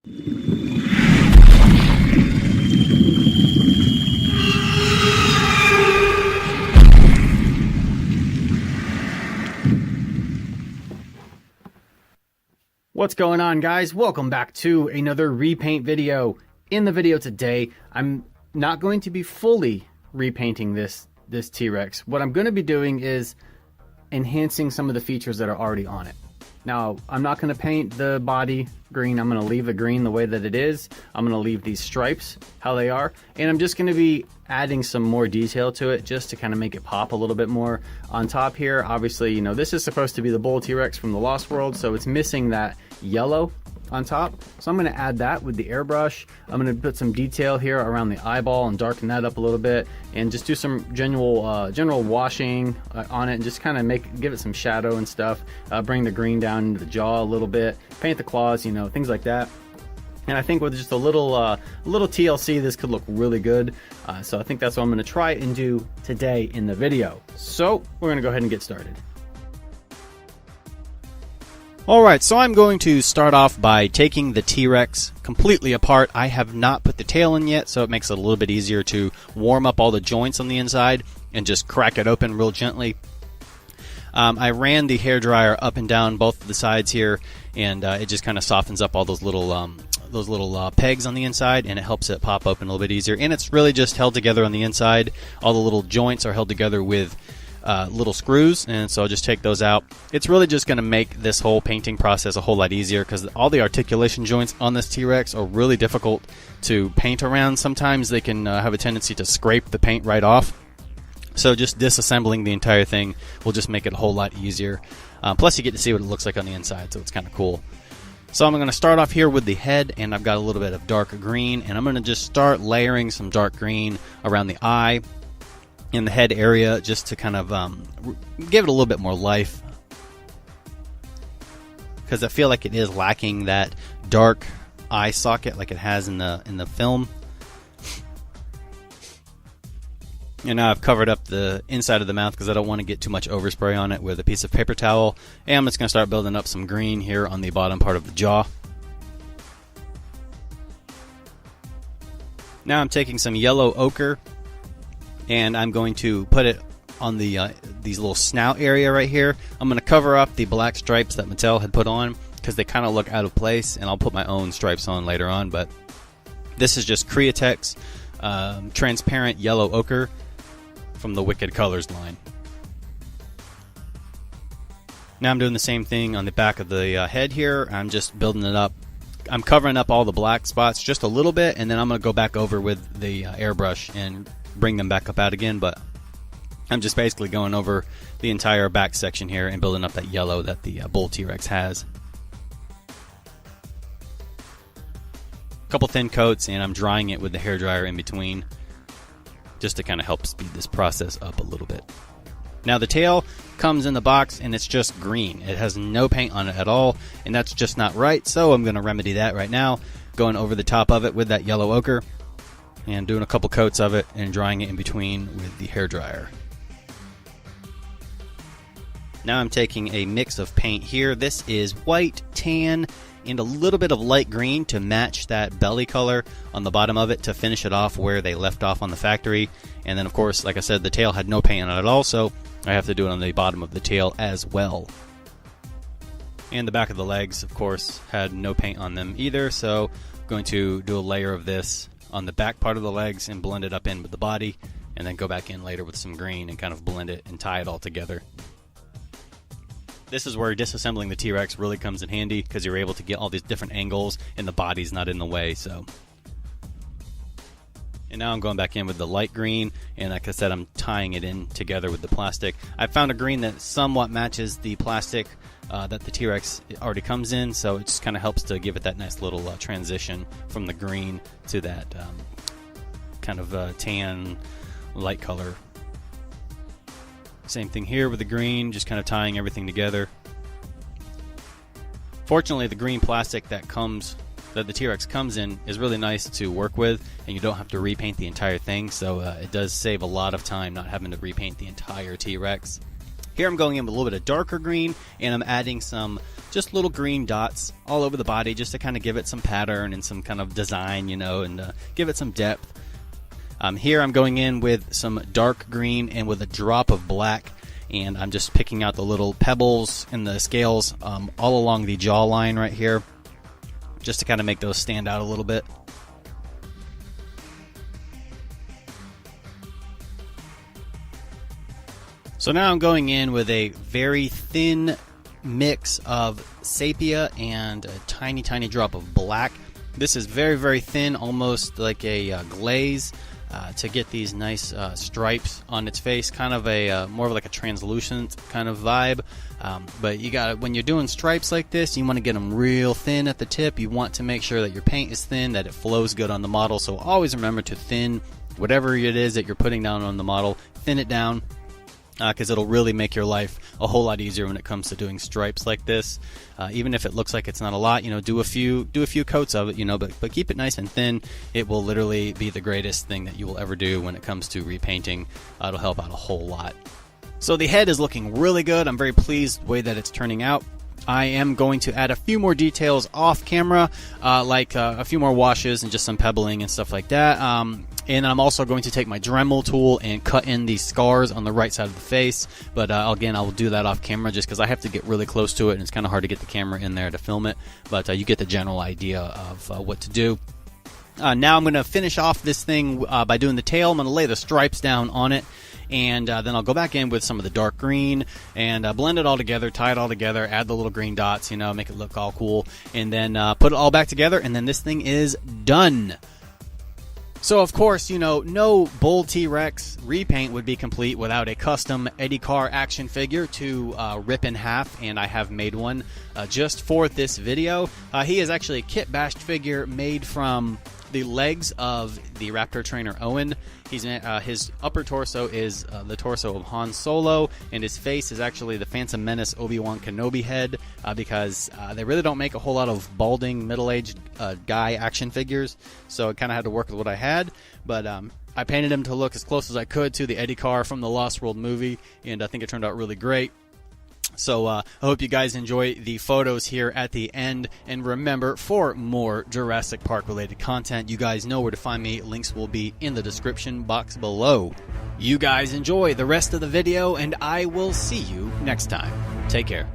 What's going on, guys? Welcome back to another repaint video. In the video today, I'm not going to be fully repainting this T-Rex. What I'm going to be doing is enhancing some of the features that are already on it. Now, I'm not going to paint the body green. I'm going to leave the green the way that it is. I'm going to leave these stripes how they are. And I'm just going to be adding some more detail to it just to kind of make it pop a little bit more. On top here, obviously, you know, this is supposed to be the bull T-Rex from the Lost World, so it's missing that yellow on top. So I'm going to add that with the airbrush. I'm going to put some detail here around the eyeball and darken that up a little bit, and just do some general washing on it, and just kind of give it some shadow and stuff. Bring the green down into the jaw a little bit, paint the claws, you know, things like that. And I think with just a little TLC, this could look really good. So I think that's what I'm going to try and do today in the video. So we're going to go ahead and get started. Alright, so I'm going to start off by taking the T-Rex completely apart. I have not put the tail in yet, so it makes it a little bit easier to warm up all the joints on the inside and just crack it open real gently. I ran the hairdryer up and down both of the sides here, and it just kind of softens up all those little pegs on the inside, and it helps it pop open a little bit easier. And it's really just held together on the inside. All the little joints are held together with little screws, and so I'll just take those out. It's really just going to make this whole painting process a whole lot easier, because all the articulation joints on this T-Rex are really difficult to paint around. Sometimes they can have a tendency to scrape the paint right off, so just disassembling the entire thing will just make it a whole lot easier. Plus you get to see what it looks like on the inside, so it's kind of cool. So I'm going to start off here with the head, and I've got a little bit of dark green, and I'm going to just start layering some dark green around the eye in the head area, just to kind of give it a little bit more life, because I feel like it is lacking that dark eye socket like it has in the film. And now I've covered up the inside of the mouth because I don't want to get too much overspray on it with a piece of paper towel. And I'm just going to start building up some green here on the bottom part of the jaw. Now I'm taking some yellow ochre, and I'm going to put it on the these little snout area right here. I'm going to cover up the black stripes that Mattel had put on, because they kind of look out of place, and I'll put my own stripes on later on. But this is just Createx transparent yellow ochre from the Wicked Colors line. Now I'm doing the same thing on the back of the head here. I'm just building it up. I'm covering up all the black spots just a little bit, and then I'm going to go back over with the airbrush and bring them back up out again. But I'm just basically going over the entire back section here and building up that yellow that the bull T-Rex has. A couple thin coats, and I'm drying it with the hairdryer in between, just to kind of help speed this process up a little bit. Now the tail comes in the box, and it's just green. It has no paint on it at all, and that's just not right, so I'm going to remedy that right now, going over the top of it with that yellow ochre, and doing a couple coats of it and drying it in between with the hairdryer. Now I'm taking a mix of paint here. This is white, tan, and a little bit of light green to match that belly color on the bottom of it, to finish it off where they left off on the factory. And then, of course, like I said, the tail had no paint on it at all, so I have to do it on the bottom of the tail as well. And the back of the legs, of course, had no paint on them either, so I'm going to do a layer of this on the back part of the legs and blend it up in with the body, and then go back in later with some green and kind of blend it and tie it all together. This is where disassembling the T-Rex really comes in handy, because you're able to get all these different angles and the body's not in the way. So, and now I'm going back in with the light green, and like I said, I'm tying it in together with the plastic. I found a green that somewhat matches the plastic that the T-Rex already comes in, so it just kind of helps to give it that nice little transition from the green to that kind of tan light color. Same thing here with the green, just kind of tying everything together. Fortunately, the green plastic that the T-Rex comes in is really nice to work with, and you don't have to repaint the entire thing, so it does save a lot of time not having to repaint the entire T-Rex. Here I'm going in with a little bit of darker green, and I'm adding some just little green dots all over the body just to kind of give it some pattern and some kind of design, you know, and give it some depth. Here I'm going in with some dark green and with a drop of black, and I'm just picking out the little pebbles and the scales all along the jawline right here, just to kind of make those stand out a little bit. So now I'm going in with a very thin mix of sepia and a tiny, tiny drop of black. This is very, very thin, almost like a glaze, to get these nice stripes on its face, kind of a more of like a translucent kind of vibe. But you got, when you're doing stripes like this, you want to get them real thin at the tip. You want to make sure that your paint is thin, that it flows good on the model. So always remember to thin whatever it is that you're putting down on the model. Thin it down, because it'll really make your life a whole lot easier when it comes to doing stripes like this. Even if it looks like it's not a lot, you know, do a few coats of it, you know, but keep it nice and thin. It will literally be the greatest thing that you will ever do when it comes to repainting. It'll help out a whole lot. So the head is looking really good. I'm very pleased the way that it's turning out. I am going to add a few more details off camera, like a few more washes and just some pebbling and stuff like that. And I'm also going to take my Dremel tool and cut in these scars on the right side of the face. But again, I will do that off camera just because I have to get really close to it, and it's kind of hard to get the camera in there to film it. But you get the general idea of what to do. Now I'm going to finish off this thing by doing the tail. I'm going to lay the stripes down on it. And then I'll go back in with some of the dark green and blend it all together, tie it all together, add the little green dots, you know, make it look all cool. And then put it all back together, and then this thing is done. So, of course, you know, no Bull T-Rex repaint would be complete without a custom Eddie Carr action figure to rip in half, and I have made one just for this video. He is actually a kit-bashed figure made from the legs of the Raptor trainer Owen. His upper torso is the torso of Han Solo, and his face is actually the Phantom Menace Obi-Wan Kenobi head, because they really don't make a whole lot of balding middle-aged guy action figures, so I kind of had to work with what I had. But I painted him to look as close as I could to the Eddie Carr from the Lost World movie, and I think it turned out really great. So I hope you guys enjoy the photos here at the end. And remember, for more Jurassic Park related content, you guys know where to find me. Links will be in the description box below. You guys enjoy the rest of the video, and I will see you next time. Take care.